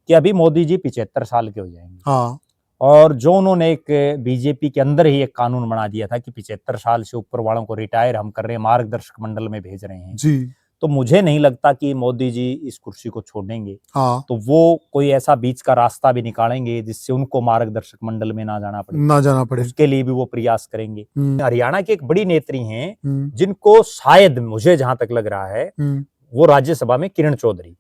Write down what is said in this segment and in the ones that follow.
कि अभी मोदी जी 75 साल के हो जाएंगे। हाँ। और जो उन्होंने एक बीजेपी के अंदर ही एक कानून बना दिया था कि 75 साल से ऊपर वालों को रिटायर हम कर रहे हैं, मार्गदर्शक मंडल में भेज रहे हैं। जी। तो मुझे नहीं लगता कि मोदी जी इस कुर्सी को छोड़ेंगे। हाँ। तो वो कोई ऐसा बीच का रास्ता भी निकालेंगे जिससे उनको मार्गदर्शक मंडल में ना जाना पड़े। उसके लिए भी वो प्रयास करेंगे। हरियाणा की एक बड़ी नेत्री हैं जिनको शायद, मुझे जहां तक लग रहा है, वो राज्यसभा में किरण चौधरी,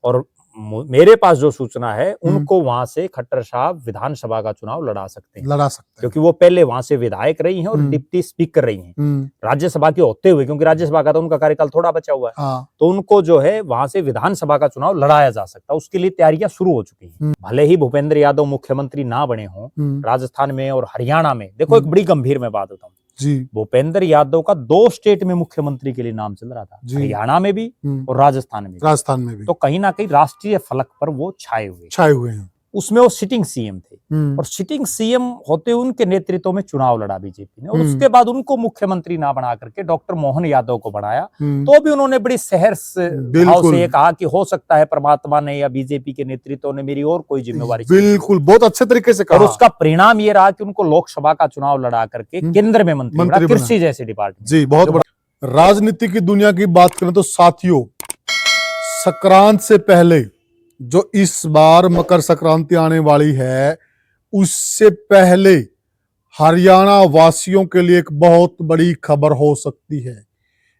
और मेरे पास जो सूचना है उनको वहां से खट्टर साहब विधानसभा का चुनाव लड़ा सकते हैं, क्योंकि वो पहले वहां से विधायक रही हैं और डिप्टी स्पीकर रही हैं राज्यसभा के होते हुए, क्योंकि राज्यसभा का तो उनका कार्यकाल थोड़ा बचा हुआ है। तो उनको जो है वहां से विधानसभा का चुनाव लड़ाया जा सकता है, उसके लिए तैयारियां शुरू हो चुकी हैं। भले ही भूपेंद्र यादव मुख्यमंत्री ना बने हों राजस्थान में और हरियाणा में, देखो एक बड़ी गंभीर मैं बात बताऊं, भूपेंद्र यादव का 2 स्टेट में मुख्यमंत्री के लिए नाम चल रहा था, हरियाणा में भी और राजस्थान में भी। तो कहीं ना कहीं राष्ट्रीय फलक पर वो छाए हुए हैं। उसमें वो सिटिंग सीएम थे, और सिटिंग सीएम होते उनके नेतृत्व में चुनाव लड़ा बीजेपी ने, और उसके बाद उनको मुख्यमंत्री ना बना करके डॉक्टर मोहन यादव को बनाया। तो भी उन्होंने बड़ी सहर्ष भाव से कहा कि हो सकता है परमात्मा ने या बीजेपी के नेतृत्व ने मेरी और कोई जिम्मेवारी, बिल्कुल बहुत अच्छे तरीके से कहा। और उसका परिणाम ये रहा कि उनको लोकसभा का चुनाव लड़ा करके केंद्र में मंत्री कृषि जैसे डिपार्टमेंट। जी, बहुत बड़ा। राजनीति की दुनिया की बात करें तो साथियों, संक्रांत से पहले जो इस बार मकर संक्रांति आने वाली है, उससे पहले हरियाणा वासियों के लिए एक बहुत बड़ी खबर हो सकती है।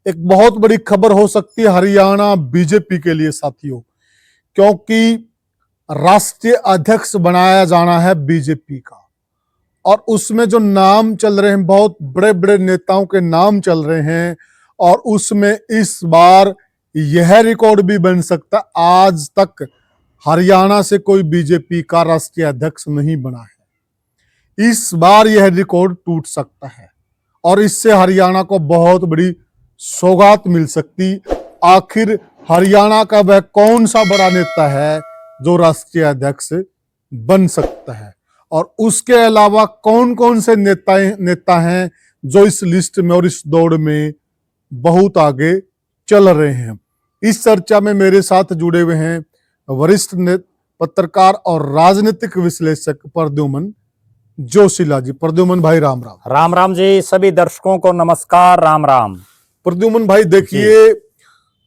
एक बहुत बड़ी खबर हो सकती है हरियाणा बीजेपी के लिए साथियों, क्योंकि राष्ट्रीय अध्यक्ष बनाया जाना है बीजेपी का, और उसमें जो नाम चल रहे हैं, बहुत बड़े बड़े नेताओं के नाम चल रहे हैं, और उसमें इस बार यह रिकॉर्ड भी बन सकता, आज तक हरियाणा से कोई बीजेपी का राष्ट्रीय अध्यक्ष नहीं बना है। इस बार यह रिकॉर्ड टूट सकता है, और इससे हरियाणा को बहुत बड़ी सौगात मिल सकती। आखिर हरियाणा का वह कौन सा बड़ा नेता है जो राष्ट्रीय अध्यक्ष बन सकता है, और उसके अलावा कौन कौन से नेता हैं जो इस लिस्ट में और इस दौड़ में बहुत आगे चल रहे हैं। इस चर्चा में मेरे साथ जुड़े हुए हैं वरिष्ठ पत्रकार और राजनीतिक विश्लेषक प्रद्युमन जोशीला जी। प्रद्युमन भाई राम राम। राम राम जी, सभी दर्शकों को नमस्कार, राम राम। प्रद्युमन भाई, देखिए,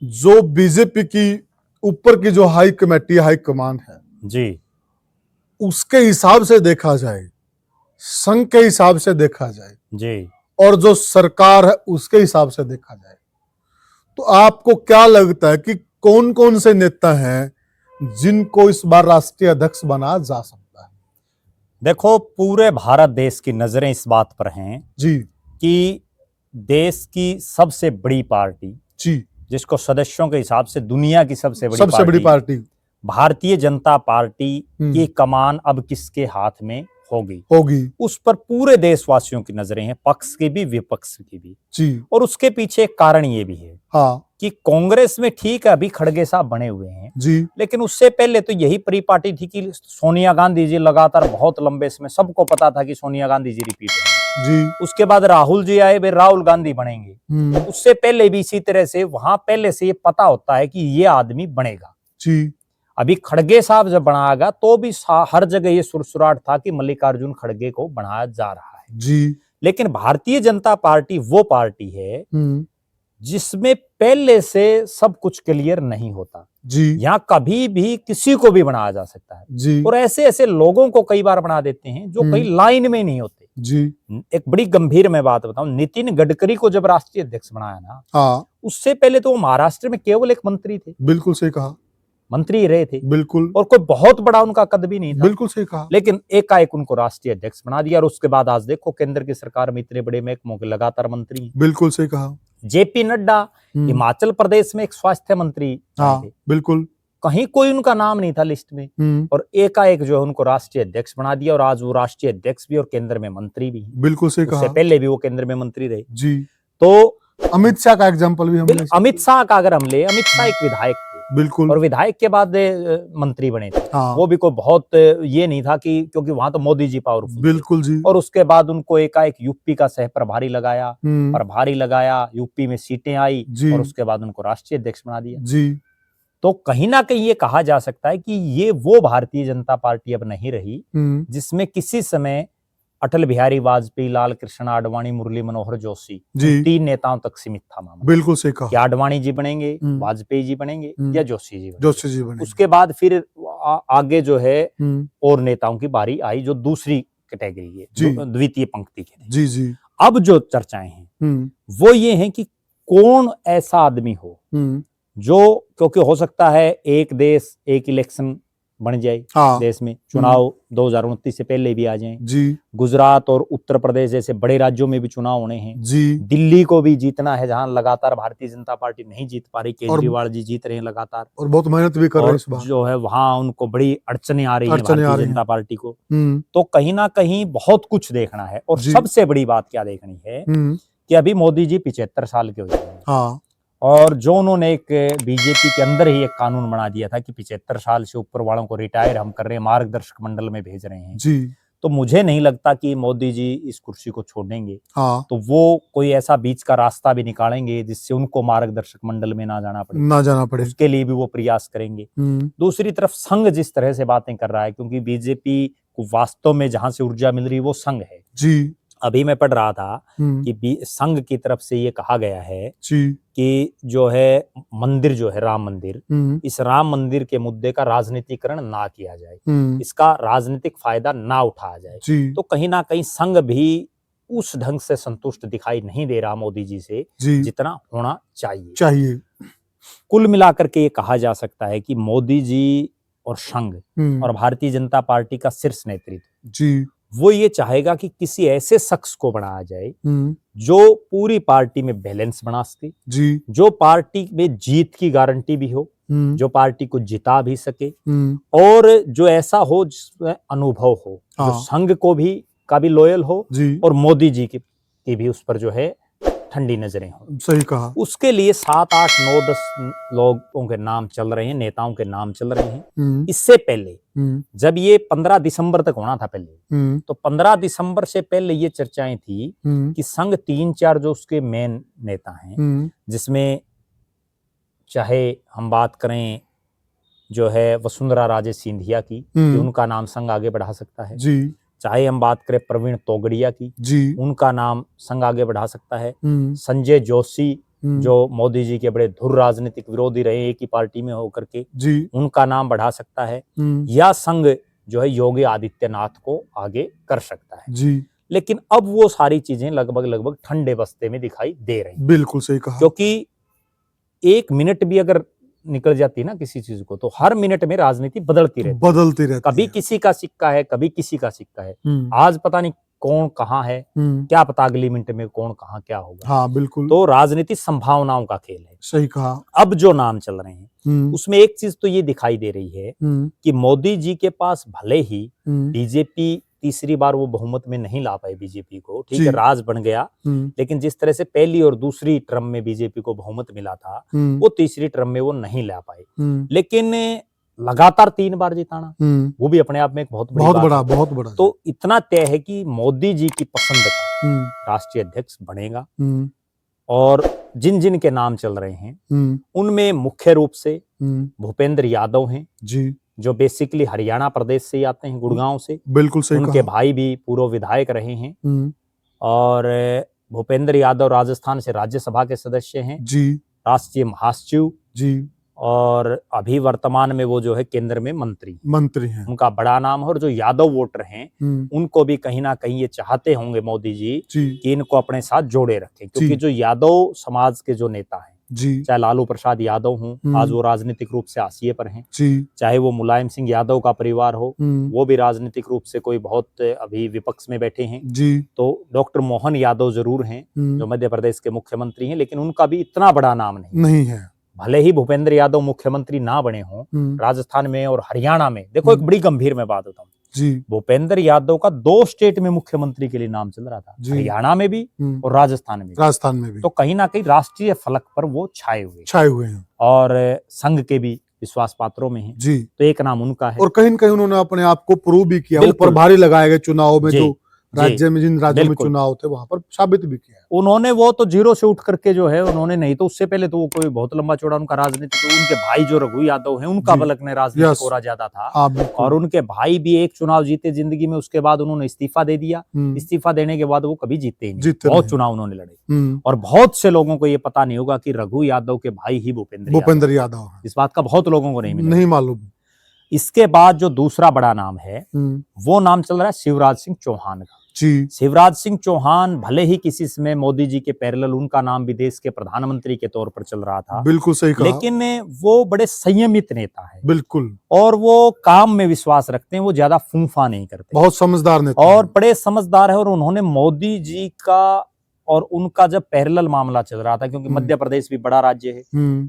जो बीजेपी की ऊपर की जो हाई कमेटी, हाई कमान है जी, उसके हिसाब से देखा जाए, संघ के हिसाब से देखा जाए जी, और जो सरकार है उसके हिसाब से देखा जाए, तो आपको क्या लगता है कि कौन कौन से नेता हैं जिनको इस बार राष्ट्रीय अध्यक्ष बना जा सकता है? देखो, पूरे भारत देश की नजरें इस बात पर हैं जी कि देश की सबसे बड़ी पार्टी, जी, जिसको सदस्यों के हिसाब से दुनिया की सबसे बड़ी पार्टी भारतीय जनता पार्टी की कमान अब किसके हाथ में होगी, उस पर पूरे देशवासियों की नजरें हैं, पक्ष की भी विपक्ष की भी जी। और उसके पीछे एक कारण ये भी है कि कांग्रेस में ठीक है अभी खड़गे साहब बने हुए हैं जी, लेकिन उससे पहले तो यही परिपाटी थी कि सोनिया गांधी जी लगातार बहुत लंबे समय, सबको पता था कि सोनिया गांधी जी रिपीट होंगे जी। उसके बाद राहुल जी आए, वे राहुल गांधी बनेंगे। उससे पहले भी इसी तरह से वहां पहले से ये पता होता है कि ये आदमी बनेगा जी। अभी खड़गे साहब जब बनाएगा तो भी हर जगह ये सुरसुराट था कि मल्लिकार्जुन खड़गे को बनाया जा रहा है जी। लेकिन भारतीय जनता पार्टी वो पार्टी है जिसमें पहले से सब कुछ क्लियर नहीं होता जी। यहाँ कभी भी किसी को भी बनाया जा सकता है जी। और ऐसे ऐसे लोगों को कई बार बना देते हैं जो कई लाइन में नहीं होते जी। एक बड़ी गंभीर मैं बात बताऊं, नितिन गडकरी को जब राष्ट्रीय अध्यक्ष बनाया ना, उससे पहले तो वो महाराष्ट्र में केवल एक मंत्री थे। बिल्कुल सही कहा, मंत्री रहे थे बिल्कुल, और कोई बहुत बड़ा उनका कद भी नहीं था। बिल्कुल सही कहा। लेकिन एकाएक उनको राष्ट्रीय अध्यक्ष बना दिया और उसके बाद आज देखो केंद्र की सरकार में इतने बड़े महकमों के लगातार मंत्री। बिल्कुल सही कहा। जेपी नड्डा हिमाचल प्रदेश में एक स्वास्थ्य मंत्री थे, बिल्कुल, कहीं कोई उनका नाम नहीं था लिस्ट में और एकाएक जो है उनको राष्ट्रीय अध्यक्ष बना दिया और आज वो राष्ट्रीय अध्यक्ष भी और केंद्र में मंत्री भी। बिल्कुल सही कहा। उससे पहले भी वो केंद्र में मंत्री रहे जी। तो अमित शाह का एग्जांपल भी हम, अमित शाह का अगर हम ले, अमित शाह एक विधायक थे बिल्कुल, और विधायक के बाद मंत्री बने थे। वो भी कोई बहुत ये नहीं था कि, क्योंकि वहां तो मोदी जी पावरफुल, बिल्कुल जी। और उसके बाद उनको एकाएक यूपी का सह प्रभारी लगाया, यूपी में सीटें आई और उसके बाद उनको राष्ट्रीय अध्यक्ष बना दिया जी। तो कहीं ना कहीं ये कहा जा सकता है कि ये वो भारतीय जनता पार्टी अब नहीं रही जिसमें किसी समय अटल बिहारी वाजपेयी, लाल कृष्ण आडवाणी, मुरली मनोहर जोशी, तीन नेताओं तक सीमित था मामला। बिल्कुल सही कहा। कि आडवाणी जी बनेंगे, वाजपेयी जी बनेंगे या जोशी जी बनेंगे। उसके बाद फिर आगे जो है और नेताओं की बारी आई जो दूसरी कैटेगरी है, द्वितीय पंक्ति के। जी। अब जो चर्चाएं हैं वो ये हैं कि कौन ऐसा आदमी हो जो, क्योंकि हो सकता है एक देश एक इलेक्शन बन जाए, देश में चुनाव 2029 से पहले भी आ जाएं जी। गुजरात और उत्तर प्रदेश जैसे बड़े राज्यों में भी चुनाव होने हैं जी। दिल्ली को भी जीतना है जहां लगातार भारतीय जनता पार्टी नहीं जीत पा रही, केजरीवाल जी जीत रहे हैं लगातार और बहुत मेहनत भी कर रहे हैं इस बार। जो है वहां उनको बड़ी अड़चने आ रही हैं भारतीय जनता पार्टी को। तो कहीं ना कहीं बहुत कुछ देखना है और सबसे बड़ी बात क्या देखनी है कि अभी मोदी जी 75 साल के हो जाएंगे और जो उन्होंने एक बीजेपी के अंदर ही एक कानून बना दिया था कि 75 साल से ऊपर वालों को रिटायर हम कर रहे हैं, मार्गदर्शक मंडल में भेज रहे हैं जी। तो मुझे नहीं लगता कि मोदी जी इस कुर्सी को छोड़ेंगे। तो वो कोई ऐसा बीच का रास्ता भी निकालेंगे जिससे उनको मार्गदर्शक मंडल में ना जाना पड़े। उसके लिए भी वो प्रयास करेंगे। दूसरी तरफ संघ जिस तरह से बातें कर रहा है, क्योंकि बीजेपी को वास्तव में जहां से ऊर्जा मिल रही है वो संघ है जी। अभी मैं पढ़ रहा था कि संघ की तरफ से ये कहा गया है कि जो है मंदिर जो है राम मंदिर, इस राम मंदिर के मुद्दे का राजनीतिकरण ना किया जाए, इसका राजनीतिक फायदा ना उठाया जाए। तो कहीं ना कहीं संघ भी उस ढंग से संतुष्ट दिखाई नहीं दे रहा मोदी जी से जितना होना चाहिए। कुल मिलाकर के ये कहा जा सकता है कि मोदी जी और संघ और भारतीय जनता पार्टी का शीर्ष नेतृत्व वो ये चाहेगा कि किसी ऐसे शख्स को बनाया जाए जो पूरी पार्टी में बैलेंस बना सके, जो पार्टी में जीत की गारंटी भी हो, जो पार्टी को जिता भी सके और जो ऐसा हो जिसमें अनुभव हो, जो संघ को भी का भी लॉयल हो और मोदी जी की भी उस पर जो है ठंडी नजरें हो। सही कहा। उसके लिए 7, 8, 9, 10 लोगों के नाम चल रहे हैं, नेताओं के नाम चल रहे हैं। इससे पहले जब ये 15 दिसंबर तक होना था पहले, तो 15 दिसंबर से पहले ये चर्चाएं थी कि संघ 3-4 जो उसके मेन नेता हैं, जिसमें चाहे हम बात करें जो है वसुंधरा राजे सिंधिया की, कि उनका नाम संघ आगे बढ़ा सकता है, चाहे हम बात करें प्रवीण तोगड़िया की, उनका नाम संघ आगे बढ़ा सकता है, संजय जोशी जो मोदी जी के बड़े धुर राजनीतिक विरोधी रहे एक ही पार्टी में होकर के, उनका नाम बढ़ा सकता है, या संघ जो है योगी आदित्यनाथ को आगे कर सकता है। लेकिन अब वो सारी चीजें लगभग ठंडे बस्ते में दिखाई दे रही। बिल्कुल सही कहा। क्योंकि एक मिनट भी अगर निकल जाती ना किसी चीज को, तो हर मिनट में राजनीति बदलती रहती। कभी किसी का सिक्का है, कभी किसी का सिक्का है। आज पता नहीं कौन कहाँ है, क्या पता अगली मिनट में कौन कहाँ क्या होगा। बिल्कुल। तो राजनीति संभावनाओं का खेल है। सही कहा। अब जो नाम चल रहे हैं उसमें एक चीज तो ये दिखाई दे रही है कि मोदी जी के पास भले ही बीजेपी तीसरी बार वो बहुमत में नहीं ला पाई बीजेपी को, ठीक है, राज बन गया, लेकिन जिस तरह से पहली और दूसरी टर्म में बीजेपी को बहुमत मिला था, वो तीसरी टर्म में वो नहीं ला पाए। लेकिन लगातार 3 बार जिताना वो भी अपने आप में एक बहुत बड़ा। तो इतना तय है कि मोदी जी की पसंद का राष्ट्रीय अध्यक्ष बनेगा। और जिन जिन के नाम चल रहे हैं उनमें मुख्य रूप से भूपेंद्र यादव हैं जो बेसिकली हरियाणा प्रदेश से आते हैं, गुड़गांव से। बिल्कुल सही उनके भाई भी पूर्व विधायक रहे हैं और भूपेंद्र यादव राजस्थान से राज्यसभा के सदस्य हैं, राष्ट्रीय महासचिव और अभी वर्तमान में वो जो है केंद्र में मंत्री हैं। उनका बड़ा नाम है और जो यादव वोटर हैं उनको भी कहीं ना कहीं ये चाहते होंगे मोदी जी कि इनको अपने साथ जोड़े रखें, क्योंकि जो यादव समाज के जो नेता हैं, चाहे लालू प्रसाद यादव हों, आज वो राजनीतिक रूप से हाशिए पर हैं, चाहे वो मुलायम सिंह यादव का परिवार हो, वो भी राजनीतिक रूप से कोई बहुत अभी विपक्ष में बैठे हैं। तो डॉक्टर मोहन यादव जरूर हैं जो मध्य प्रदेश के मुख्यमंत्री हैं, लेकिन उनका भी इतना बड़ा नाम नहीं है। भले ही भूपेंद्र यादव मुख्यमंत्री ना बने हों राजस्थान में और हरियाणा में, देखो एक बड़ी गंभीर मैं बात बताऊं, भूपेंद्र यादव का 2 स्टेट में मुख्यमंत्री के लिए नाम चल रहा था, हरियाणा में भी और राजस्थान में भी। तो कहीं ना कहीं राष्ट्रीय फलक पर वो छाए हुए हैं और संघ के भी विश्वास पात्रों में हैं। तो एक नाम उनका है और कहीं न कहीं उन्होंने अपने आप को प्रूव भी किया। ऊपर भारी लगाए गए चुनाव में जो राज्य में, जिन राज्यों में बिल्कुल। चुनाव थे वहां पर साबित भी किया है। उन्होंने वो तो जीरो से उठ करके जो है उन्होंने, नहीं तो उससे पहले तो वो कोई बहुत लंबा चौड़ा उनका राजनीतिक, उनके भाई जो रघु यादव हैं उनका जी। बलकने राजनीतिक यस। कोरा ज्यादा था। हाँ बिल्कुल। और उनके भाई भी एक चुनाव जीते जिंदगी में, उसके बाद उन्होंने इस्तीफा दे दिया। हम्म, इस्तीफा देने के बाद वो कभी जीते ही नहीं, जीते बहुत नहीं। चुनाव उन्होंने लड़े। हम्म, और बहुत से लोगों को ये पता नहीं होगा कि रघु यादव के भाई ही भूपेंद्र भूपेंद्र यादव। यादव इस बात का बहुत लोगों को नहीं मिलेगा। नहीं मालूम। इसके बाद जो दूसरा बड़ा नाम है हम्म, वो नाम चल रहा है शिवराज सिंह चौहान का। जी शिवराज सिंह चौहान भले ही किसी समय मोदी जी के पैरेलल उनका नाम भी देश के प्रधानमंत्री के तौर पर चल रहा था, बिल्कुल सही कहा। लेकिन वो बड़े संयमित नेता है बिल्कुल, और वो काम में विश्वास रखते हैं, वो ज्यादा फूंफा नहीं करते बहुत समझदार नेता और हैं। बड़े समझदार है। और उन्होंने मोदी जी का और उनका जब पैरेलल मामला चल रहा था, क्योंकि मध्य प्रदेश भी बड़ा राज्य है,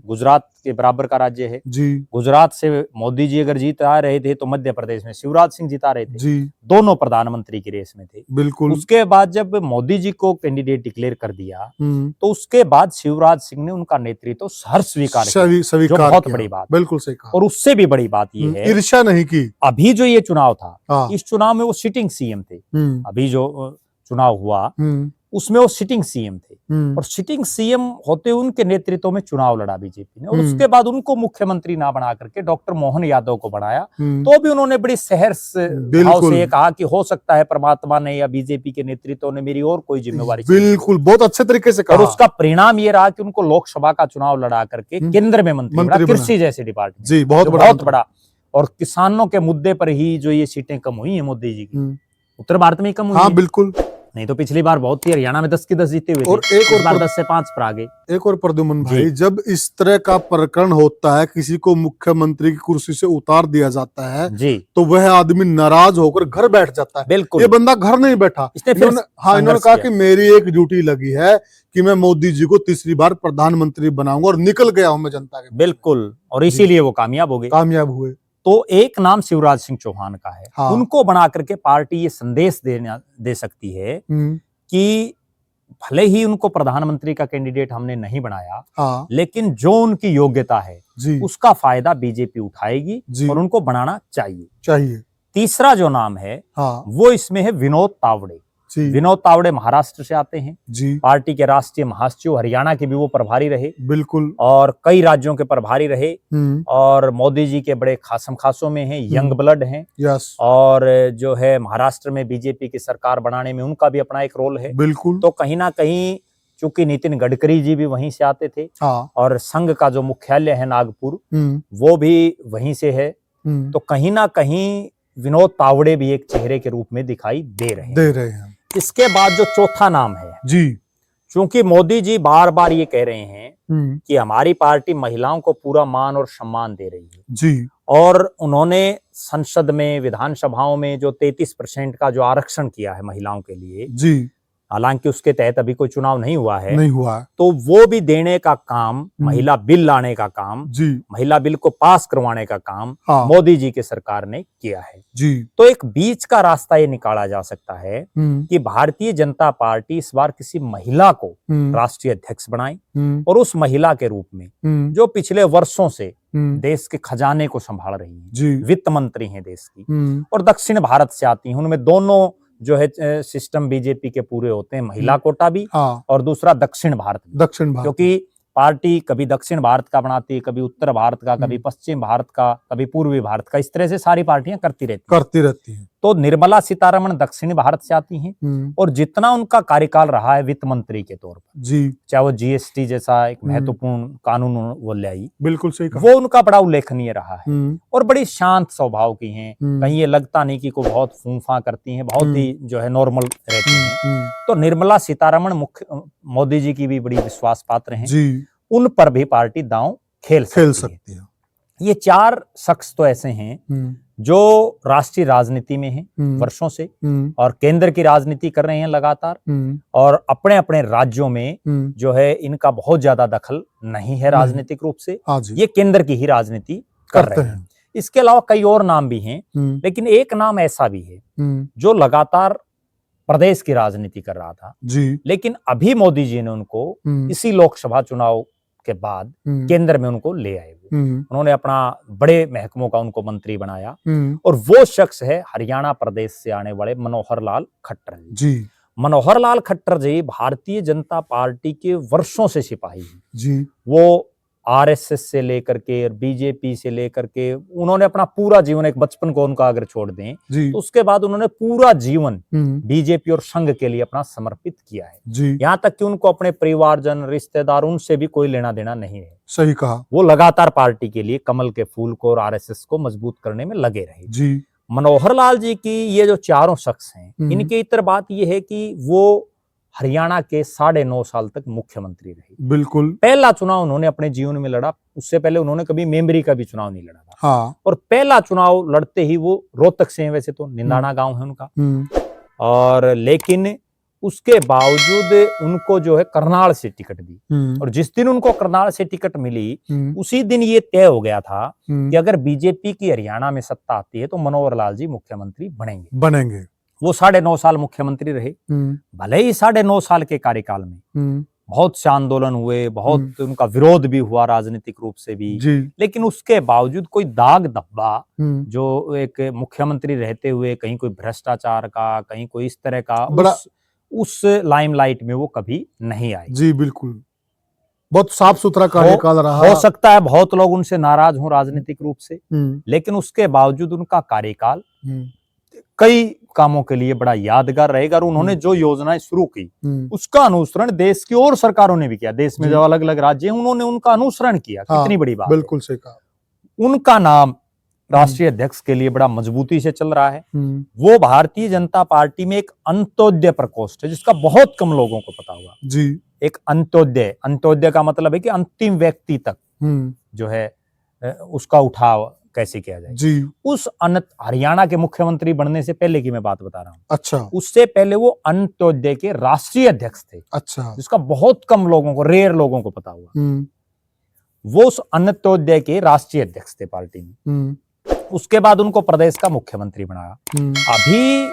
गुजरात के बराबर का राज्य है जी, गुजरात से मोदी जी अगर जीता रहे थे तो मध्य प्रदेश में शिवराज सिंह जीता रहे थे जी, दोनों प्रधानमंत्री की रेस में थे। बिल्कुल। उसके बाद जब मोदी जी को कैंडिडेट डिक्लेयर कर दिया तो उसके बाद शिवराज सिंह ने उनका नेतृत्व हर्ष स्वीकार किया, जो बहुत बड़ी बात। बिल्कुल सही कहा। और उससे भी बड़ी बात ये है, ईर्ष्या नहीं की। अभी जो ये चुनाव था, हाँ। इस चुनाव में वो सिटिंग सीएम थे। अभी जो चुनाव हुआ उसमें वो सिटिंग सीएम थे और सिटिंग सीएम होते उनके नेतृत्व में चुनाव लड़ा बीजेपी ने। और उसके बाद उनको मुख्यमंत्री ना बना करके डॉक्टर मोहन यादव को बनाया। तो भी उन्होंने बड़ी सहर्ष भाव से ये कहा कि हो सकता है परमात्मा ने या बीजेपी के नेतृत्व ने मेरी और कोई जिम्मेवारी। बिल्कुल, बहुत अच्छे तरीके से कहा। और उसका परिणाम ये रहा कि उनको लोकसभा का चुनाव लड़ा करके केंद्र में मंत्री बना, कृषि जैसे डिपार्टमेंट। जी, बहुत बड़ा। और किसानों के मुद्दे पर ही जो ये सीटें कम हुई है मोदी जी की, उत्तर भारत में ही कम हुई। हाँ बिल्कुल, नहीं तो पिछली बार बहुत थी, हरियाणा में 10 की 10 जीते हुए और थे। एक और बार 10 से 5 पर आ गए। एक और प्रद्युमन भाई, जब इस तरह का प्रकरण होता है, किसी को मुख्यमंत्री की कुर्सी से उतार दिया जाता है जी, तो वह आदमी नाराज होकर घर बैठ जाता है। बिल्कुल, ये बंदा घर नहीं बैठा। इन्होंने कहा कि मेरी एक ड्यूटी लगी है कि मैं मोदी जी को तीसरी बार प्रधानमंत्री बनाऊंगा और निकल गया हूं मैं जनता के। बिल्कुल, और इसीलिए वो कामयाब हुए। तो एक नाम शिवराज सिंह चौहान का है। हाँ। उनको बना करके पार्टी ये संदेश दे सकती है कि भले ही उनको प्रधानमंत्री का कैंडिडेट हमने नहीं बनाया, हाँ, लेकिन जो उनकी योग्यता है उसका फायदा बीजेपी उठाएगी और उनको बनाना चाहिए। तीसरा जो नाम है, हाँ, वो इसमें है विनोद तावड़े। विनोद तावड़े महाराष्ट्र से आते हैं जी। पार्टी के राष्ट्रीय महासचिव, हरियाणा के भी वो प्रभारी रहे। बिल्कुल, और कई राज्यों के प्रभारी रहे और मोदी जी के बड़े खासम खासों में हैं, यंग ब्लड हैं। यस। और जो है महाराष्ट्र में बीजेपी की सरकार बनाने में उनका भी अपना एक रोल है। बिल्कुल। तो कहीं ना कहीं चूंकि नितिन गडकरी जी भी वहीं से आते थे, हाँ, और संघ का जो मुख्यालय है नागपुर वो भी वहीं से है, तो कहीं ना कहीं विनोद तावड़े भी एक चेहरे के रूप में दिखाई दे रहे हैं। इसके बाद जो चौथा नाम है जी, क्योंकि मोदी जी बार बार ये कह रहे हैं कि हमारी पार्टी महिलाओं को पूरा मान और सम्मान दे रही है जी, और उन्होंने संसद में, विधानसभाओं में जो 33% का जो आरक्षण किया है महिलाओं के लिए जी, हालांकि उसके तहत अभी कोई चुनाव नहीं हुआ है, तो वो भी देने का काम, महिला बिल लाने का काम जी, महिला बिल को पास करवाने का काम, हाँ, मोदी जी की सरकार ने किया है जी। तो एक बीच का रास्ता ये निकाला जा सकता है कि भारतीय जनता पार्टी इस बार किसी महिला को राष्ट्रीय अध्यक्ष बनाए और उस महिला के रूप में जो पिछले वर्षों से देश के खजाने को संभाल रही है, वित्त मंत्री है देश की और दक्षिण भारत से आती है, उनमें दोनों जो है सिस्टम बीजेपी के पूरे होते हैं, महिला कोटा भी, हाँ, और दूसरा दक्षिण भारत, क्योंकि पार्टी कभी दक्षिण भारत का बनाती है, कभी उत्तर भारत का, कभी पश्चिम भारत का, कभी पूर्वी भारत का, इस तरह से सारी पार्टियां करती रहती हैं। तो निर्मला सीतारमण दक्षिण भारत से आती हैं और जितना उनका कार्यकाल रहा है वित्त मंत्री के तौर पर जी, चाहे वो जीएसटी जैसा एक महत्वपूर्ण कानून वो ले आई, बिल्कुल सही कहा, वो उनका बड़ा उल्लेखनीय रहा है और बड़ी शांत स्वभाव की हैं, कहीं ये लगता नहीं कि कोई बहुत फूंफा करती हैं, बहुत ही जो है नॉर्मल रहती हैं। तो निर्मला सीतारमण मुख्य मोदी जी की भी बड़ी विश्वास पात्र हैं जी, उन पर भी पार्टी दांव खेल सकती है। ये 4 शख्स तो ऐसे हैं जो राष्ट्रीय राजनीति में हैं वर्षों से और केंद्र की राजनीति कर रहे हैं लगातार, और अपने अपने राज्यों में जो है इनका बहुत ज्यादा दखल नहीं है राजनीतिक रूप से, ये केंद्र की ही राजनीति कर रहे हैं। इसके अलावा कई और नाम भी हैं, लेकिन एक नाम ऐसा भी है जो लगातार प्रदेश की राजनीति कर रहा था जी, लेकिन अभी मोदी जी ने उनको इसी लोकसभा चुनाव के बाद केंद्र में उनको ले आए। उन्होंने अपना बड़े महकमों का उनको मंत्री बनाया और वो शख्स है हरियाणा प्रदेश से आने वाले मनोहर लाल खट्टर जी। मनोहर लाल खट्टर जी भारतीय जनता पार्टी के वर्षों से सिपाही हैं जी। वो आरएसएस से लेकर के और बीजेपी से लेकर के उन्होंने अपना पूरा जीवन, एक बचपन को उनका अगर छोड़ दें तो उसके बाद उन्होंने पूरा जीवन बीजेपी और संघ के लिए अपना समर्पित किया है जी। यहाँ तक कि उनको अपने परिवारजन, रिश्तेदार, उनसे भी कोई लेना देना नहीं है। सही कहा। वो लगातार पार्टी के लिए कमल के फूल को और आरएसएस को मजबूत करने में लगे रहे जी। मनोहर लाल जी की ये जो चारों शख्स हैं, इनकी इतर बात ये है कि वो हरियाणा के 9.5 साल तक मुख्यमंत्री रहे। बिल्कुल। पहला चुनाव उन्होंने अपने जीवन में लड़ा, उससे पहले उन्होंने कभी मेमरी का भी चुनाव नहीं लड़ा था। हाँ। और पहला चुनाव लड़ते ही वो रोहतक से हैं, वैसे तो निंदाना गांव है उनका, और लेकिन उसके बावजूद उनको जो है करनाल से टिकट दी। और जिस दिन उनको करनाल से टिकट मिली उसी दिन ये तय हो गया था कि अगर बीजेपी की हरियाणा में सत्ता आती है तो मनोहर लाल जी मुख्यमंत्री बनेंगे। वो 9.5 साल मुख्यमंत्री रहे। भले ही 9.5 साल के कार्यकाल में बहुत से आंदोलन हुए, बहुत उनका विरोध भी हुआ राजनीतिक रूप से भी, लेकिन उसके बावजूद कोई दाग धब्बा जो एक मुख्यमंत्री रहते हुए कहीं कोई भ्रष्टाचार का, कहीं कोई इस तरह का उस लाइमलाइट में वो कभी नहीं आए जी। बिल्कुल। बहुत साफ सुथरा कार्यकाल रहा। हो सकता है बहुत लोग उनसे नाराज हों राजनीतिक रूप से, लेकिन उसके बावजूद उनका कार्यकाल कई कामों के लिए बड़ा यादगार रहेगा। और उन्होंने जो योजनाएं शुरू की उसका अनुसरण देश की और सरकारों ने भी किया। देश में जो अलग अलग राज्य हैं उन्होंने उनका अनुसरण किया। कितनी बड़ी बात। बिल्कुल सही कहा। उनका नाम राष्ट्रीय अध्यक्ष के लिए बड़ा मजबूती से चल रहा है। वो भारतीय जनता पार्टी में एक अंत्योदय प्रकोष्ठ है जिसका बहुत कम लोगों को पता हुआ जी। एक अंत्योदय का मतलब है कि अंतिम व्यक्ति तक जो है उसका उठाव कैसे किया जाए जी। उस हरियाणा के मुख्यमंत्री बनने से पहले की मैं बात बता रहा हूँ। अच्छा। उससे पहले वो अंत्योदय के राष्ट्रीय अध्यक्ष थे। अच्छा। जिसका बहुत कम लोगों को, रेयर लोगों को पता हुआ। वो उस अंत्योदय के राष्ट्रीय अध्यक्ष थे पार्टी में। उसके बाद उनको प्रदेश का मुख्यमंत्री बनाया। अभी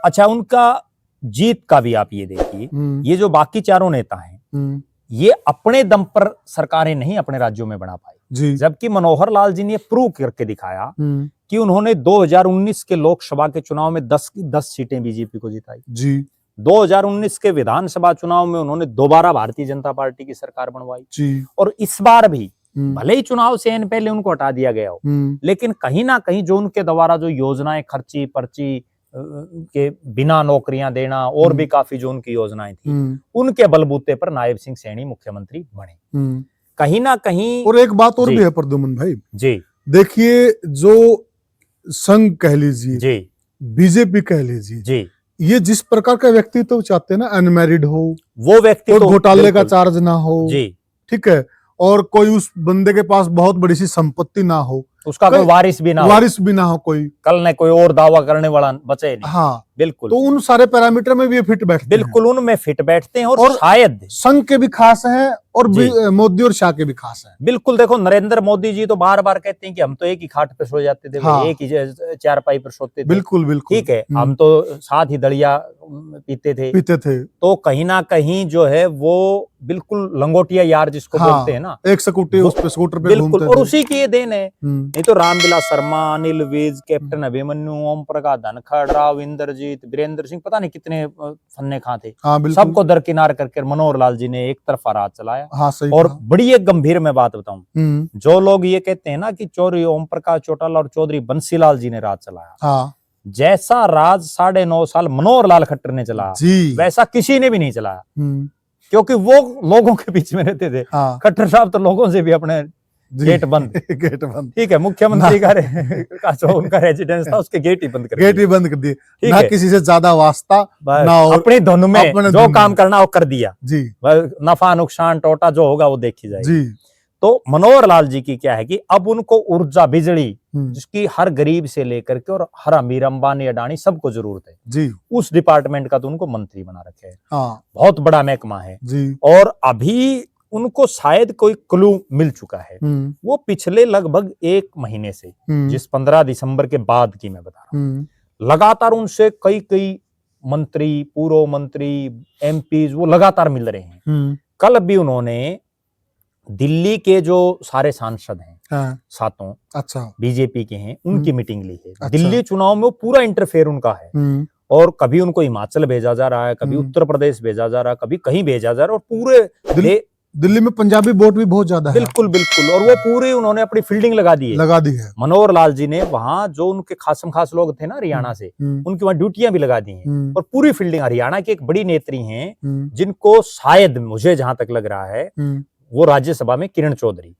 अच्छा, उनका जीत का भी आप ये देखिए, ये जो बाकी चारों नेता हैं ये अपने दम पर सरकारें नहीं अपने राज्यों में बना पाई जी। जबकि मनोहर लाल जी ने प्रूव करके दिखाया कि उन्होंने 2019 के लोकसभा के चुनाव में 10 की 10 सीटें बीजेपी को जिताई जी। 2019 के विधानसभा चुनाव में उन्होंने दोबारा भारतीय जनता पार्टी की सरकार बनवाई जी। और इस बार भी भले ही चुनाव से पहले उनको हटा दिया गया हो, लेकिन कहीं ना कहीं जो उनके द्वारा जो योजनाएं खर्ची पर्ची के बिना नौकरियां देना और भी काफी जो उनकी योजनाएं थी, उनके बलबूते पर नायब सिंह सैनी मुख्यमंत्री बने। कहीं ना कहीं और एक बात और भी है प्रद्युमन भाई जी। देखिए, जो संघ कह लीजिए जी, बीजेपी कह लीजिए जी, ये जिस प्रकार का व्यक्तित्व तो चाहते हैं ना, अनमैरिड हो, वो व्यक्ति तो घोटाले का चार्ज ना हो जी, ठीक है, और कोई उस बंदे के पास बहुत बड़ी सी संपत्ति ना हो, उसका कोई वारिस भी ना हो कोई, कल ने कोई और दावा करने वाला बचे नहीं। हाँ बिल्कुल। तो उन सारे पैरामीटर में भी ये फिट बैठते बिल्कुल हैं। उनमें फिट बैठते हैं और शायद संघ के भी खास हैं और मोदी और शाह के भी खास हैं। बिल्कुल। देखो, नरेंद्र मोदी जी तो बार बार कहते हैं कि हम तो एक ही खाट पे सो जाते थे, हाँ। एक ही चारपाई पर सोते थे। बिल्कुल बिल्कुल ठीक है, हम तो साथ ही दलिया पीते थे। तो कहीं ना कहीं जो है वो बिल्कुल लंगोटिया यार जिसको बोलते हैं ना, एक स्कूटी उस पे स्कूटर पे बिल्कुल, और उसी की ये देन है। नहीं तो रामविलास शर्मा, अनिल विज, कैप्टन अभिमन्यु, ओम प्रकाश धनखड़, राव इंद्रजीत, वीरेंद्र सिंह, पता नहीं कितने फन्ने खा थे, सबको दरकिनार करके मनोहर लाल जी ने एक तरफा राज चलाया। हाँ, और बड़ी एक गंभीर मैं बात बताऊं, जो लोग ये कहते हैं ना कि चौधरी ओम प्रकाश चौटाला और चौधरी बंसीलाल जी ने राज चलाया, हाँ। जैसा राज 9.5 साल मनोहर लाल खट्टर ने चलाया वैसा किसी ने भी नहीं चलाया, क्योंकि वो लोगों के बीच में रहते थे। हाँ। खट्टर साहब तो लोगों से भी अपने गेट बंद ठीक है, मुख्यमंत्री का जो उनका रेजिडेंस था उसके गेट ही बंद कर दिए, ना किसी से ज्यादा वास्ता ना, अपनी धुन में जो काम करना वो कर दिया जी। नफा नुकसान टोटा जो होगा वो देखी जाएगी। तो मनोहर लाल जी की क्या है कि अब उनको ऊर्जा, बिजली, जिसकी हर गरीब से लेकर के और हर अमीर, अंबानी, अडानी सबको जरूरत है जी, उस डिपार्टमेंट का तो उनको मंत्री बना रखे है। हाँ। बहुत बड़ा महकमा है जी। और अभी उनको शायद कोई क्लू मिल चुका है। वो पिछले लगभग 1 महीने से, जिस 15 दिसंबर के बाद की मैं बता रहा हूँ, लगातार उनसे कई मंत्री, पूर्व मंत्री, एमपीज वो लगातार मिल रहे हैं। कल भी उन्होंने दिल्ली के जो सारे सांसद हैं, हाँ, सातों अच्छा, बीजेपी के हैं, उनकी मीटिंग ली है। अच्छा। दिल्ली चुनाव में वो पूरा इंटरफेयर उनका है, और कभी उनको हिमाचल भेजा जा रहा है, कभी उत्तर प्रदेश भेजा जा रहा है, कभी कहीं भेजा जा रहा है, और पूरे दिल्ली में पंजाबी वोट भी बहुत ज्यादा है। बिल्कुल बिल्कुल, और वो पूरी उन्होंने अपनी फील्डिंग लगा दी है। मनोहर लाल जी ने वहां जो उनके खासम खास लोग थे ना हरियाणा से, उनकी वहां ड्यूटियां भी लगा दी हैं, और पूरी फील्डिंग। हरियाणा की एक बड़ी नेत्री हैं जिनको शायद, मुझे जहां तक लग रहा है, वो राज्यसभा में किरण चौधरी,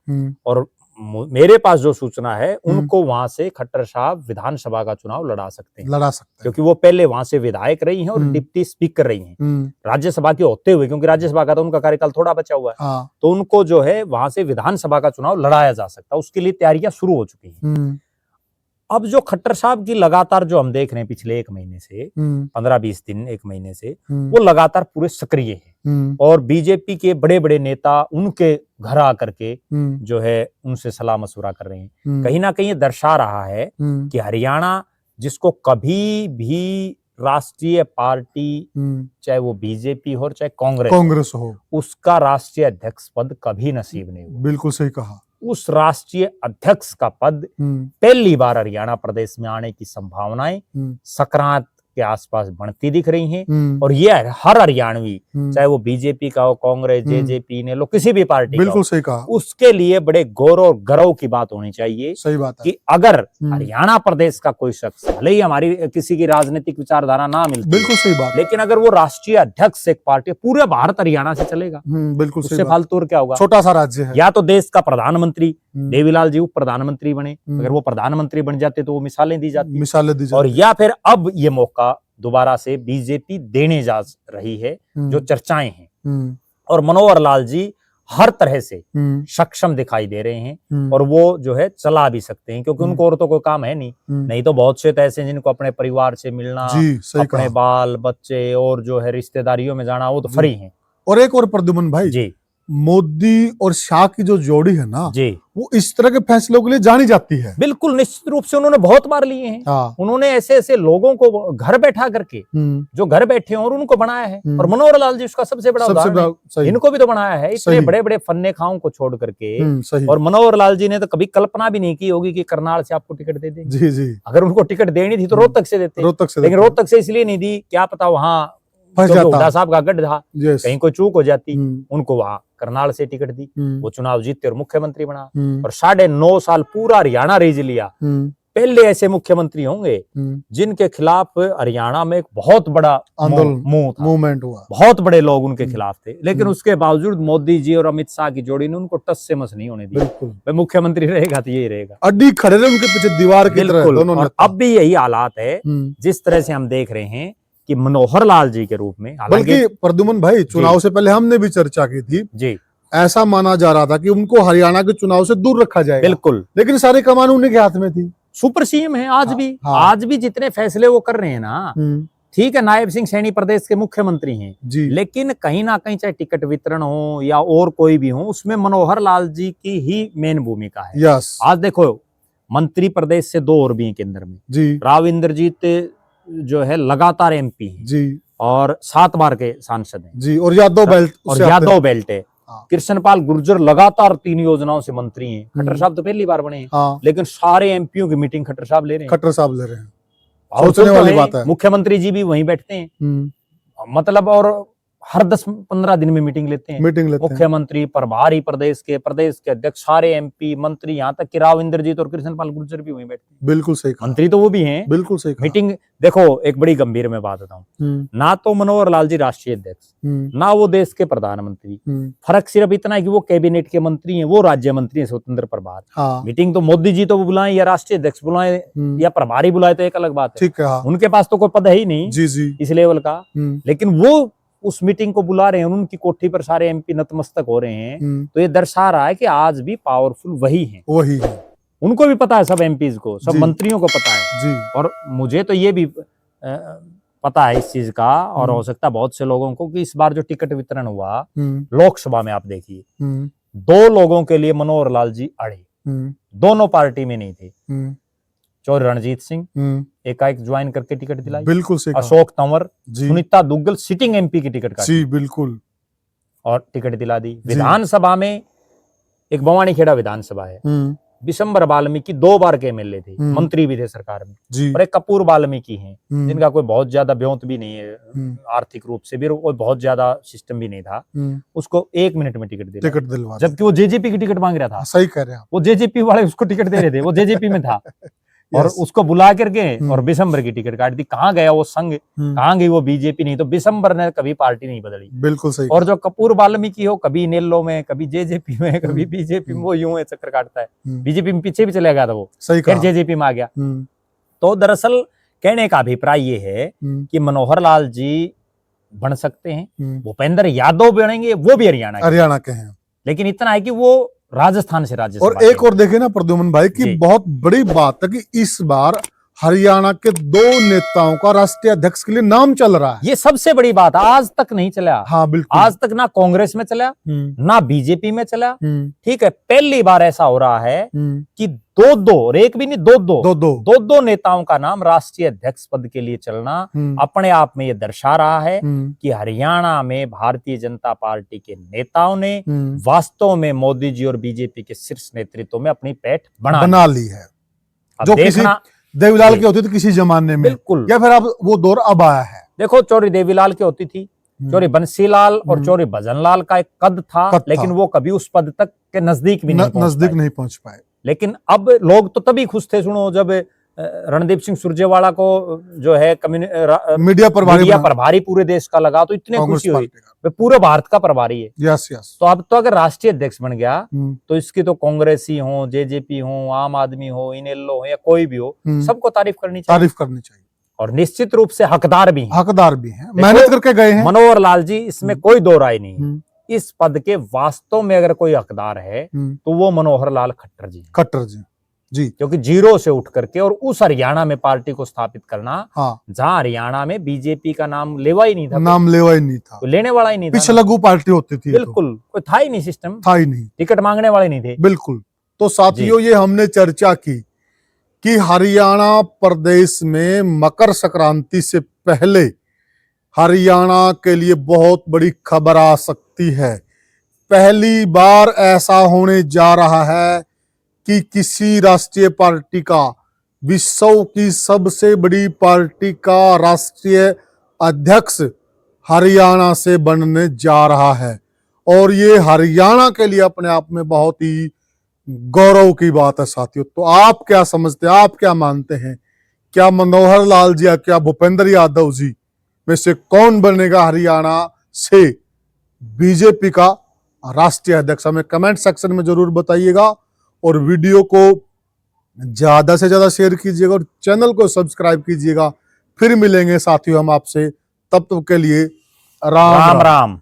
और मेरे पास जो सूचना है उनको वहां से खट्टर साहब विधानसभा का चुनाव लड़ा सकते हैं, क्योंकि वो पहले वहां से विधायक रही हैं और डिप्टी स्पीकर रही हैं राज्यसभा के होते हुए, क्योंकि राज्यसभा का तो उनका कार्यकाल थोड़ा बचा हुआ है। तो उनको जो है वहां से विधानसभा का चुनाव लड़ाया जा सकता है, उसके लिए तैयारियां शुरू हो चुकी हैं। अब जो खट्टर साहब की लगातार जो हम देख रहे हैं पिछले 1 महीने से, 15-20 दिन, 1 महीने से, वो लगातार पूरे सक्रिय है, और बीजेपी के बड़े बड़े नेता उनके घर आकर के जो है उनसे सलाह मशवरा कर रहे हैं। कहीं ना कहीं ये दर्शा रहा है कि हरियाणा, जिसको कभी भी राष्ट्रीय पार्टी, चाहे वो बीजेपी हो चाहे कांग्रेस हो, उसका राष्ट्रीय अध्यक्ष पद कभी नसीब नहीं हुआ। बिल्कुल सही कहा। उस राष्ट्रीय अध्यक्ष का पद पहली बार हरियाणा प्रदेश में आने की संभावनाएं संक्रांत के आसपास बढ़ती दिख रही हैं, और ये हर हरियाणवी, चाहे वो बीजेपी का हो, कांग्रेस, जेजेपी ने लो, किसी भी पार्टी का हो, सही कहा, उसके लिए बड़े गौरव गर्व की बात होनी चाहिए। सही बात है कि अगर हरियाणा प्रदेश का कोई शख्स, भले ही हमारी किसी की राजनीतिक विचारधारा ना मिलती, बिल्कुल सही बात, लेकिन अगर वो राष्ट्रीय अध्यक्ष एक पार्टी, पूरे भारत हरियाणा से चलेगा, बिल्कुल उससे फालतू और क्या होगा? छोटा सा राज्य है। या तो देश का प्रधानमंत्री, देवीलाल जी उप प्रधानमंत्री बने, अगर वो प्रधानमंत्री बन जाते तो वो मिसालें दी जाती, और या फिर अब ये मौका दोबारा से बीजेपी देने जा रही है, जो चर्चाएं हैं, और मनोहर लाल जी हर तरह से सक्षम दिखाई दे रहे हैं, और वो जो है चला भी सकते हैं, क्योंकि उनको और तो कोई काम है नहीं तो बहुत से ऐसे जिनको अपने परिवार से मिलना, अपने बाल बच्चे और जो है रिश्तेदारियों में जाना, वो तो फ्री हैं। और एक और प्रद्युमन भाई जी, मोदी और शाह की जो जोड़ी है ना जी, वो इस तरह के फैसलों के लिए जानी जाती है। बिल्कुल, निश्चित रूप से उन्होंने बहुत बार लिए हैं। उन्होंने ऐसे ऐसे लोगों को घर बैठा करके, जो घर बैठे हैं, और उनको बनाया है, और मनोहर लाल जी उसका सबसे बड़ा उदाहरण है। इनको भी तो बनाया है, इतने बड़े बड़े फन्ने खाओं को छोड़ करके। और मनोहर लाल जी ने तो कभी कल्पना भी नहीं की होगी कि करनाल से आपको टिकट दे देंगे। जी जी, अगर उनको टिकट देनी थी तो रोहतक से देते, लेकिन रोहतक से इसलिए नहीं दी, क्या पता वहां हुड्डा साहब का गढ़ था, कहीं कोई चूक हो जाती, उनको वहां करनाल से टिकट दी, वो चुनाव जीतते और मुख्यमंत्री बना, और 9.5 साल पूरा हरियाणा रीझ लिया। पहले ऐसे मुख्यमंत्री होंगे जिनके खिलाफ हरियाणा में एक बहुत बड़ा मूवमेंट हुआ, बहुत बड़े लोग उनके खिलाफ थे, लेकिन उसके बावजूद मोदी जी और अमित शाह की जोड़ी ने उनको टस से मस नहीं होने दी। भाई मुख्यमंत्री रहेगा तो यही रहेगा, अड्डी खड़े रहे उनके पीछे दीवार की तरह दोनों। और अब भी यही हालात है, जिस तरह से हम देख रहे हैं कि मनोहर लाल जी के रूप में। बल्कि प्रद्युमन भाई, चुनाव से पहले हमने भी चर्चा की थी जी, ऐसा माना जा रहा था कि उनको हरियाणा के चुनाव से दूर रखा जाएगा। बिल्कुल, लेकिन सारी कमान उन्हीं के हाथ में थी। सुपर सीएम है आज भी। आज भी जितने फैसले वो कर रहे हैं ना, ठीक है, नायब सिंह सैनी प्रदेश के मुख्यमंत्री हैं जी, लेकिन कहीं ना कहीं चाहे टिकट वितरण हो या और कोई भी हो, उसमें मनोहर लाल जी की ही मेन भूमिका है। यस, आज देखो, मंत्री प्रदेश से 2 और भी हैं केंद्र में जी, राव इंद्रजीत जो है लगातार एमपी हैं जी, और 7 बार के सांसद हैं जी, और यादव बेल्ट है। कृष्णपाल गुर्जर लगातार 3 योजनाओं से मंत्री हैं। खट्टर साहब तो पहली बार बने हैं, लेकिन सारे एमपीओ की मीटिंग खट्टर साहब ले रहे हैं। सोचने वाली बात है। मुख्यमंत्री जी भी वहीं बैठते हैं, मतलब, और हर 10-15 दिन में मीटिंग लेते हैं मुख्यमंत्री, प्रभारी प्रदेश के अध्यक्ष, सारे एमपी मंत्री, यहाँ तक कि राव इंद्रजीत और कृष्णपाल गुर्जर भी वहीं बैठते हैं। बिल्कुल सही, मंत्री तो वो भी हैं। बिल्कुल सही। मीटिंग देखो, एक बड़ी गंभीर मैं बात बताऊं, ना तो मनोहर लाल जी राष्ट्रीय अध्यक्ष, ना वो देश के प्रधानमंत्री। फर्क सिर्फ इतना है कि वो कैबिनेट के मंत्री हैं, वो राज्य मंत्री हैं, स्वतंत्र प्रभार। मीटिंग तो मोदी जी तो बुलाएं या राष्ट्रीय अध्यक्ष बुलाएं या प्रभारी बुलाए तो एक अलग बात है, उनके पास तो कोई पद है ही नहीं इस लेवल का, लेकिन वो उस मीटिंग को बुला रहे हैं, उनकी कोठी पर सारे एमपी नतमस्तक हो रहे हैं। तो ये दर्शा रहा है कि आज भी पावरफुल वही है। उनको भी पता है, सब एमपीज को, सब मंत्रियों को पता है जी। और मुझे तो ये भी पता है इस चीज का, और हो सकता है बहुत से लोगों को, कि इस बार जो टिकट वितरण हुआ लोकसभा में, आप देखिए 2 लोगों के लिए मनोहर लाल जी अड़े, दोनों पार्टी में नहीं थे। चौधरी रणजीत सिंह एकाएक ज्वाइन करके टिकट दिलाई, बिल्कुल सही। अशोक तंवर, सुनीता दुग्गल सिटिंग एमपी की टिकट काटी, बिल्कुल, और टिकट दिला दी। विधानसभा में एक भवानी खेड़ा विधानसभा है, बिशंबर वाल्मीकि 2 बार के एमएलए थे, मंत्री भी थे सरकार में जी। और एक कपूर वाल्मीकि हैं, जिनका कोई बहुत ज्यादा ब्योंत भी नहीं है आर्थिक रूप से भी, और बहुत ज्यादा सिस्टम भी नहीं था, उसको 1 मिनट में टिकट दिलवा, जबकि वो जेजेपी की टिकट मांग रहा था। सही कह रहे हैं आप। वो जेजेपी वाले उसको टिकट दे रहे थे, वो जेजेपी में था और उसको बुला करके और बिशंबर की टिकट काट दी। कहाँ गया वो संघ, कहाँ गई वो बीजेपी? नहीं तो बिशंबर ने कभी पार्टी नहीं बदली। बिल्कुल सही। और जो कपूर वाल्मीकि हो, कभी नेल्लो में, कभी जेजेपी में, कभी बीजेपी में, वो यूं है चक्कर काटता है। बीजेपी में पीछे भी चले गया था वो, फिर जेजेपी में आ गया। तो दरअसल कहने का अभिप्राय ये है कि मनोहर लाल जी बन सकते हैं, भूपेंद्र यादव बनेंगे, वो भी हरियाणा के हैं, लेकिन इतना है कि वो राजस्थान से राज्यसभा। और एक और देखे ना प्रद्युमन भाई की बहुत बड़ी बात है कि इस बार हरियाणा के 2 नेताओं का राष्ट्रीय अध्यक्ष के लिए नाम चल रहा है। ये सबसे बड़ी बात, आज तक नहीं चला। हाँ बिल्कुल, आज तक ना कांग्रेस में चला, ना बीजेपी में चला। ठीक है, पहली बार ऐसा हो रहा है कि 2-2 और एक भी नहीं, 2-2 नेताओं का नाम राष्ट्रीय अध्यक्ष पद के लिए चलना अपने आप में ये दर्शा रहा है कि हरियाणा में भारतीय जनता पार्टी के नेताओं ने वास्तव में मोदी जी और बीजेपी के शीर्ष नेतृत्व में अपनी पैठ बना ली है। जो किसी देवीलाल की होती थी किसी जमाने में, बिल्कुल, या फिर अब वो दौर अब आया है। देखो, चौरी देवीलाल की होती थी, चौरी बंसीलाल और चौरी भजनलाल का एक कद था, लेकिन वो कभी उस पद तक के नजदीक भी नहीं पहुंच पाए। लेकिन अब लोग तो तभी खुश थे, सुनो, जब रणदीप सिंह सुरजेवाला को जो है मीडिया प्रभारी पूरे देश का लगा, तो इतने खुशी हुई, वे पूरे भारत का प्रभारी है। Yes yes. तो अब तो अगर राष्ट्रीय अध्यक्ष बन गया तो इसकी तो कांग्रेस ही हो, जेजेपी हो, आम आदमी हो, इनेलो हो, या कोई भी हो, सबको तारीफ करनी चाहिए। और निश्चित रूप से हकदार भी हैं, मेहनत करके गए हैं मनोहर लाल जी, इसमें कोई दो राय नहीं। इस पद के वास्तव में अगर कोई हकदार है तो वो मनोहर लाल खट्टर जी, क्योंकि 0 से उठ करके और उस हरियाणा में पार्टी को स्थापित करना, जहां हरियाणा में बीजेपी का नाम लेवा ही नहीं था, तो लेने वाला ही नहीं था, पीछे लघु पार्टी होती थी, बिल्कुल, कोई था ही नहीं, सिस्टम था ही नहीं, टिकट मांगने वाले नहीं थे, बिल्कुल। तो साथियों, ये हमने चर्चा की कि हरियाणा प्रदेश में मकर संक्रांति से पहले हरियाणा के लिए बहुत बड़ी खबर आ सकती है। पहली बार ऐसा होने जा रहा है कि किसी राष्ट्रीय पार्टी का, विश्व की सबसे बड़ी पार्टी का राष्ट्रीय अध्यक्ष हरियाणा से बनने जा रहा है, और ये हरियाणा के लिए अपने आप में बहुत ही गौरव की बात है साथियों। तो आप क्या समझते हैं, आप क्या मानते हैं, क्या मनोहर लाल जी या क्या भूपेंद्र यादव जी में से कौन बनेगा हरियाणा से बीजेपी का राष्ट्रीय अध्यक्ष? हमें कमेंट सेक्शन में जरूर बताइएगा, और वीडियो को ज्यादा से ज्यादा शेयर कीजिएगा और चैनल को सब्सक्राइब कीजिएगा। फिर मिलेंगे साथियों हम आपसे, तब तक के लिए राम राम।